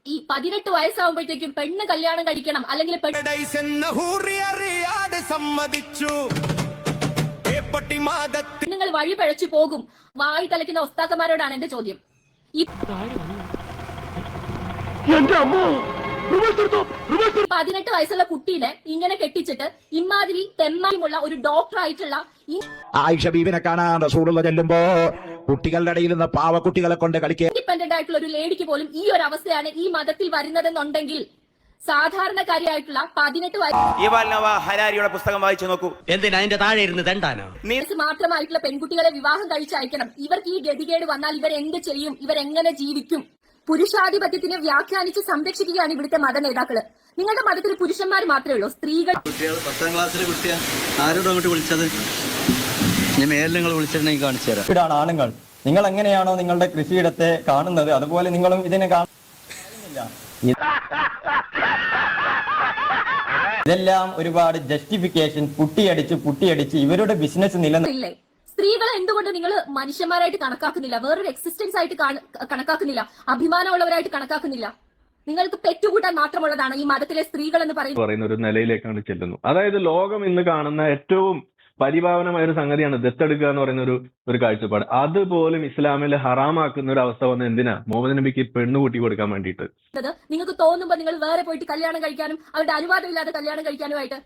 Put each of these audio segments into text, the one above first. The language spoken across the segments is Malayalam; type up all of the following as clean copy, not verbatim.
ഈ 18 വയസ്സാവുമ്പോഴത്തേക്കും പെണ്ണ് കല്യാണം കഴിക്കണം, അല്ലെങ്കിൽ പെണ്ണുങ്ങൾ വഴി പഴച്ചു പോകും. വായി തലയ്ക്കുന്ന ഒസ്താക്കന്മാരോടാണ് എന്റെ ചോദ്യം. ഈ 18 വയസ്സുള്ള കുട്ടീനെ ഇങ്ങനെ കെട്ടിച്ചിട്ട് ഇമാതിരി തെമ്മാരിമുള്ള ഒരു ഡോക്ടർ ആയിട്ടുള്ള ആയിഷ ബീവിനെ കാണാൻ റസൂലുള്ള ചെല്ലുമ്പോ കുട്ടികളുടെ ഇടയിൽ നിന്ന് പാവക്കുട്ടികളെ കൊണ്ട് കളിക്കുക. ഇൻഡിപെൻഡന്റ് ആയിട്ടുള്ള ഒരു ലേഡിക്ക് പോലും ഈ ഒരു അവസ്ഥയാണ് ഈ മതത്തിൽ വരുന്നതെന്നുണ്ടെങ്കിൽ സാധാരണക്കാരിയായിട്ടുള്ള 18 ഹരാരിയുടെ പുസ്തകം വായിച്ചു നോക്കൂ. എന്തിനാ അതിന്റെ താഴെ ഇരുന്ന് തെണ്ടാനോ? വയസ്സ് മാത്രമായിട്ടുള്ള പെൺകുട്ടികളെ വിവാഹം കഴിച്ചയക്കണം. ഇവർക്ക് ഈ ഗതികേട് വന്നാൽ ഇവരെന്ത് ചെയ്യും? ഇവരെങ്ങനെ ജീവിക്കും? പുരുഷാധിപത്യത്തിനെ വ്യാഖ്യാനിച്ച് സംരക്ഷിക്കുകയാണ് ഇവിടുത്തെ മത നേതാക്കള്. നിങ്ങളുടെ മതത്തിൽ പുരുഷന്മാർ മാത്രമേ ഉള്ളൂ, സ്ത്രീകൾ? 10ാം ക്ലാസ്സിലെ കുട്ടിയാ ആരോടും അങ്ങോട്ട് വിളിച്ചത്? ഞാൻ മേലിൽ നിങ്ങൾ വിളിച്ചിട്ടുണ്ടെങ്കിൽ കാണിച്ചു തരാം. ഇവിടാണ് ആണുങ്ങൾ. നിങ്ങൾ എങ്ങനെയാണോ നിങ്ങളുടെ കൃഷിയിടത്തെ കാണുന്നത് അതുപോലെ നിങ്ങളും ഇതിനെ കാണുന്നില്ല. ഇതെല്ലാം ഒരുപാട് ജസ്റ്റിഫിക്കേഷൻ, പുട്ടിയടിച്ച് ഇവരുടെ ബിസിനസ് നിലനിൽക്കില്ലേ? സ്ത്രീകളെ എന്തുകൊണ്ട് നിങ്ങൾ മനുഷ്യന്മാരായിട്ട് കണക്കാക്കുന്നില്ല? വേറൊരു എക്സിസ്റ്റൻസ് ആയിട്ട് കണക്കാക്കുന്നില്ല? അഭിമാനമുള്ളവരായിട്ട് കണക്കാക്കുന്നില്ല? നിങ്ങൾക്ക് പെറ്റുകൂട്ടാൻ മാത്രമുള്ളതാണ് ഈ മതത്തിലെ സ്ത്രീകൾ എന്ന് പറയുന്ന ഒരു നിലയിലേക്കാണ് ചെല്ലുന്നു. അതായത് ലോകം ഇന്ന് കാണുന്ന ഏറ്റവും പരിഭാവനമായ ഒരു സംഗതിയാണ് ദത്തെടുക്കുക എന്ന് പറയുന്ന ഒരു കാഴ്ചപ്പാട്. അതുപോലും ഇസ്ലാമിൽ ഹറാമാക്കുന്ന ഒരു അവസ്ഥ വന്ന എന്തിനാ? മുഹമ്മദ് നബിക്ക് പെണ്ണ് കൂട്ടി കൊടുക്കാൻ വേണ്ടിയിട്ട്. നിങ്ങൾക്ക് തോന്നുമ്പോ നിങ്ങൾ വേറെ പോയിട്ട് കല്യാണം കഴിക്കാനും അവരുടെ അനുവാദമില്ലാതെ കല്യാണം കഴിക്കാനുമായിട്ട്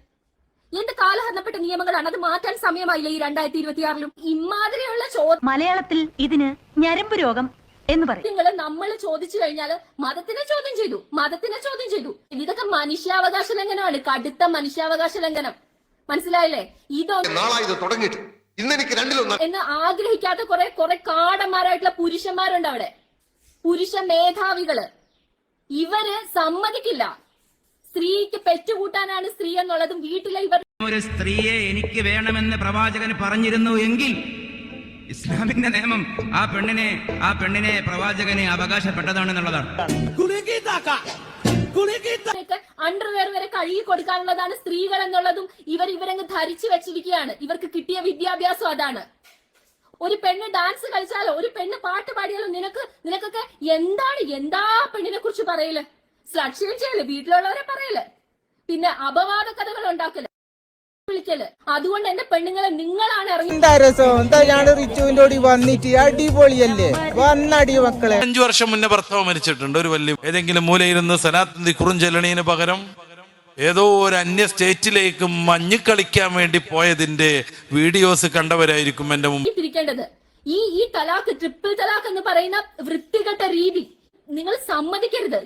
എന്ത് കാലഹരണപ്പെട്ട നിയമങ്ങളാണ്? അത് മാറ്റാൻ സമയമായില്ല ഈ 2026-ലും? ഇമാതിരിയുള്ള മലയാളത്തിൽ ഇതിന് ഞരമ്പ് രോഗം എന്ന് പറയും. നിങ്ങൾ നമ്മൾ ചോദിച്ചു കഴിഞ്ഞാൽ മതത്തിനെ ചോദ്യം ചെയ്തു. ഇതൊക്കെ മനുഷ്യാവകാശ ലംഘനമാണ്, കടുത്ത മനുഷ്യാവകാശ ലംഘനം. മനസ്സിലായില്ലേ? എന്ന് ആഗ്രഹിക്കാത്ത കുറെ കാടന്മാരായിട്ടുള്ള പുരുഷന്മാരുണ്ട് അവിടെ, പുരുഷ മേധാവികള്. ഇവര് സമ്മതിക്കില്ല. സ്ത്രീക്ക് പെറ്റുകൂട്ടാനാണ് സ്ത്രീ എന്നുള്ളതും വീട്ടിലെ ഇവർ ഒരു സ്ത്രീയെ എനിക്ക് വേണമെന്ന് പ്രവാചകൻ പറഞ്ഞിരുന്നു എങ്കിൽ ഇസ്ലാമിന്റെ നിയമം ആ പെണ്ണിനെ പ്രവാചകന് അവകാശപ്പെട്ടതാണെന്നുള്ളതാണ്. അണ്ടർവെയർ വരെ കഴുകി കൊടുക്കാനുള്ളതാണ് സ്ത്രീകൾ എന്നുള്ളതും ഇവരങ്ങ് ധരിച്ചു വെച്ചിരിക്കുകയാണ്. ഇവർക്ക് കിട്ടിയ വിദ്യാഭ്യാസം അതാണ്. ഒരു പെണ്ണ് ഡാൻസ് കളിച്ചാലോ, ഒരു പെണ്ണ് പാട്ട് പാടിയാലോ നിനക്കൊക്കെ എന്താ പെണ്ണിനെ കുറിച്ച് പറയല്? സ്ലക്ഷ്യം ചെയ്യല്, വീട്ടിലുള്ളവരെ പറയല്, പിന്നെ അപവാദ കഥകൾ ഉണ്ടാക്കല്, വിളിക്കല്. അതുകൊണ്ട് എന്റെ പെണ്ണുങ്ങളെ നിങ്ങളാണ് ഇറങ്ങി. അടിപൊളിയല്ലേ വന്നടി മക്കളെ. 5 വർഷം മുന്നേ ഭർത്താവ് മരിച്ചിട്ടുണ്ട്. ഒരു വലിയ ഏതെങ്കിലും മൂലയിരുന്ന് സനാത്തന്തി കുറുഞ്ചെല്ലണീന് പകരം ഏതോ ഒരു അന്യ സ്റ്റേറ്റിലേക്ക് മഞ്ഞ് കളിക്കാൻ വേണ്ടി പോയതിന്റെ വീഡിയോസ് കണ്ടവരായിരിക്കും എന്റെ മുമ്പ് തിരിക്കേണ്ടത്. ഈ തലാഖ്, ട്രിപ്പിൾ തലാഖ് എന്ന് പറയുന്ന വൃത്തികെട്ട രീതി നിങ്ങൾ സമ്മതിക്കരുത്.